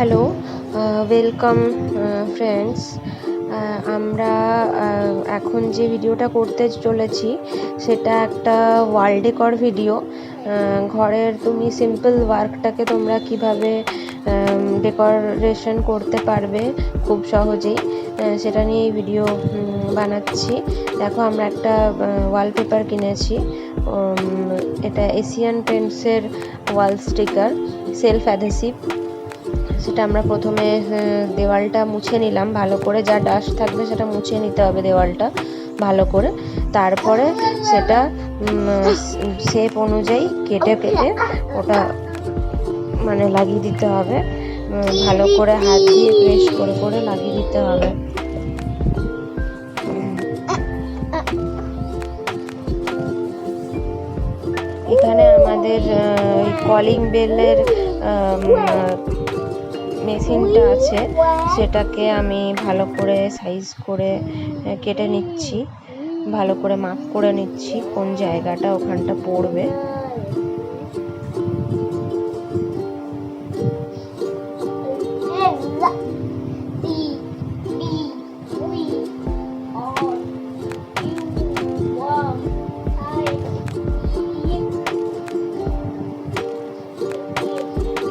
Hello, welcome friends. আমরা এখন যে ভিডিওটা করতে চলেছি সেটা একটা ওয়াল ডেকর ভিডিও। ঘরের তুমি সিম্পল ওয়ার্কটাকে তোমরা কিভাবে ডেকোরেশন করতে পারবে খুব সহজেই, সেটা নিয়ে এই ভিডিও বানাচ্ছি। দেখো, আমরা একটা ওয়ালপেপার কিনেছি। এটা এশিয়ান পেন্টসের ওয়াল স্টিকার, সেলফ অ্যাডহেসিভ। সেটা আমরা প্রথমে দেওয়ালটা মুছে নিলাম ভালো করে, যা ডাস্ট থাকবে সেটা মুছে নিতে হবে দেওয়ালটা ভালো করে। তারপরে সেটা শেপ অনুযায়ী কেটে কেটে ওটা মানে লাগিয়ে দিতে হবে, ভালো করে হাত দিয়ে প্রেস করে করে লাগিয়ে দিতে হবে। এখানে আমাদের কলিং বেলের মেশিনটা আছে, সেটাকে আমি ভালো করে সাইজ করে কেটে নিচ্ছি, ভালো করে মাপ করে নিচ্ছি কোন জায়গাটা ওখানটা পড়বে।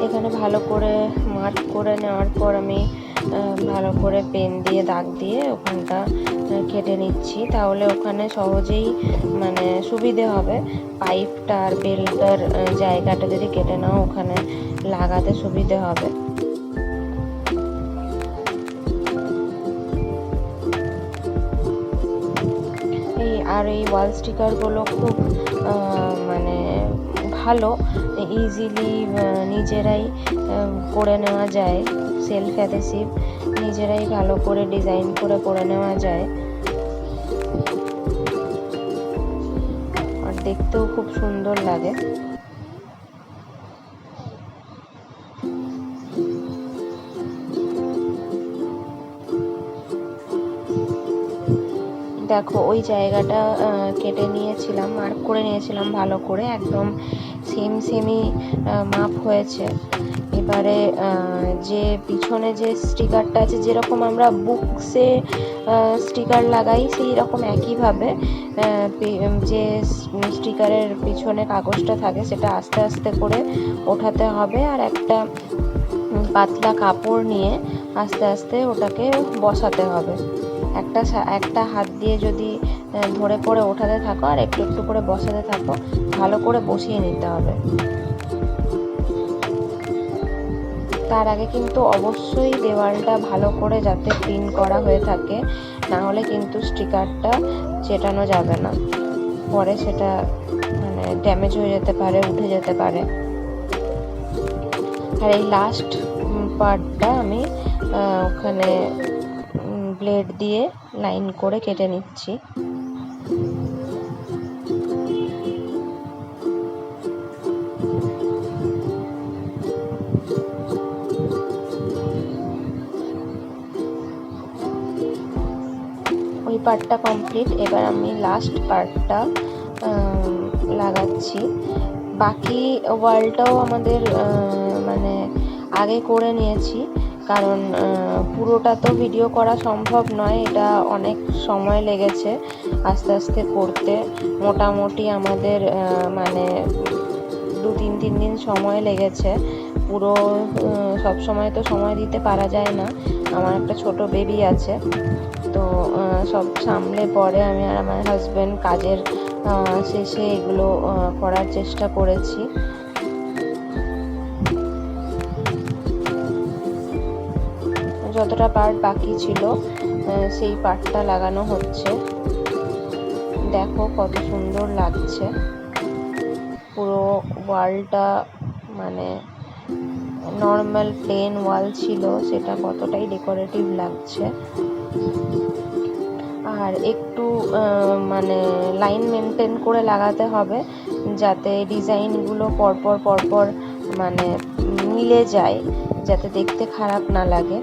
এখানে ভালো করে মার্ক করে নেওয়ার পর আমি ভালো করে পেন দিয়ে দাগ দিয়ে ওখানটা কেটে নিচ্ছি, তাহলে ওখানে সহজেই মানে সুবিধে হবে। পাইপটা আর বেল্টার জায়গাটা যদি কেটে নাও ওখানে লাগাতে সুবিধে হবে। এই ওয়াল স্টিকারগুলো খুব মানে ভালো, ইজিলি নিজেরাই করে নেওয়া যায়। সেলফ অ্যাডহেসিভ, নিজেরাই ভালো করে ডিজাইন করে নেওয়া যায়, আর দেখতেও খুব সুন্দর লাগে। দেখো, ওই জায়গাটা কেটে নিয়েছিলাম, মার্ক করে নিয়েছিলাম ভালো করে, একদম সেমই মাপ হয়েছে। এবারে যে পিছনে যে স্টিকারটা আছে, যেরকম আমরা বুকসে স্টিকার লাগাই সেই রকম একইভাবে যে স্টিকারের পিছনে কাগজটা থাকে সেটা আস্তে আস্তে করে ওঠাতে হবে, আর একটা পাতলা কাপড় নিয়ে আস্তে আস্তে ওটাকে বসাতে হবে। একটা হাত দিয়ে যদি ধরে করে ওঠাতে থাকো আর একটু একটু করে বসাতে থাকো, ভালো করে বসিয়ে নিতে হবে। তার আগে কিন্তু অবশ্যই দেওয়ালটা ভালো করে যাতে ক্লিন করা হয়ে থাকে, না হলে কিন্তু স্টিকারটা চেটানো যাবে না, পরে সেটা মানে ড্যামেজ হয়ে যেতে পারে, উঠে যেতে পারে। আর এই লাস্ট পার্টটা আমি ওখানে ব্লেড দিয়ে লাইন করে কেটে নিচ্ছি। ওই পার্টটা কমপ্লিট, এবার আমি লাস্ট পার্টটা লাগাচ্ছি। বাকি ওয়ালটাও আমাদের মানে আগে করে নিয়েছি, কারণ পুরোটা তো ভিডিও করা সম্ভব নয়, এটা অনেক সময় লেগেছে আস্তে আস্তে করতে। মোটামুটি আমাদের মানে 2-3 দিন সময় লেগেছে। পুরো সব সময় তো সময় দিতে পারা যায় না, আমার একটা ছোট বেবি আছে, তো সব সামলে পরে আমি আর আমার হাজব্যান্ড কাজের শেষে এগুলো করার চেষ্টা করেছি। যতটা পার্ট বাকি ছিল সেই পার্টটা লাগানো হচ্ছে। দেখো কত সুন্দর লাগছে, পুরো ওয়ালটা মানে নর্মাল প্লেন ওয়াল ছিল, সেটা কতটাই ডেকোরেটিভ লাগছে। আর একটু মানে লাইন মেনটেন করে লাগাতে হবে, যাতে ডিজাইনগুলো পরপর মানে মিলে যায়, যাতে দেখতে খারাপ না লাগে।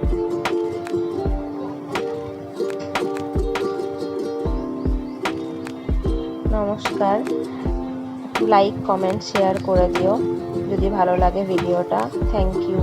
নমস্কার, একটু লাইক কমেন্ট শেয়ার করে দিও যদি ভালো লাগে ভিডিওটা। Thank you.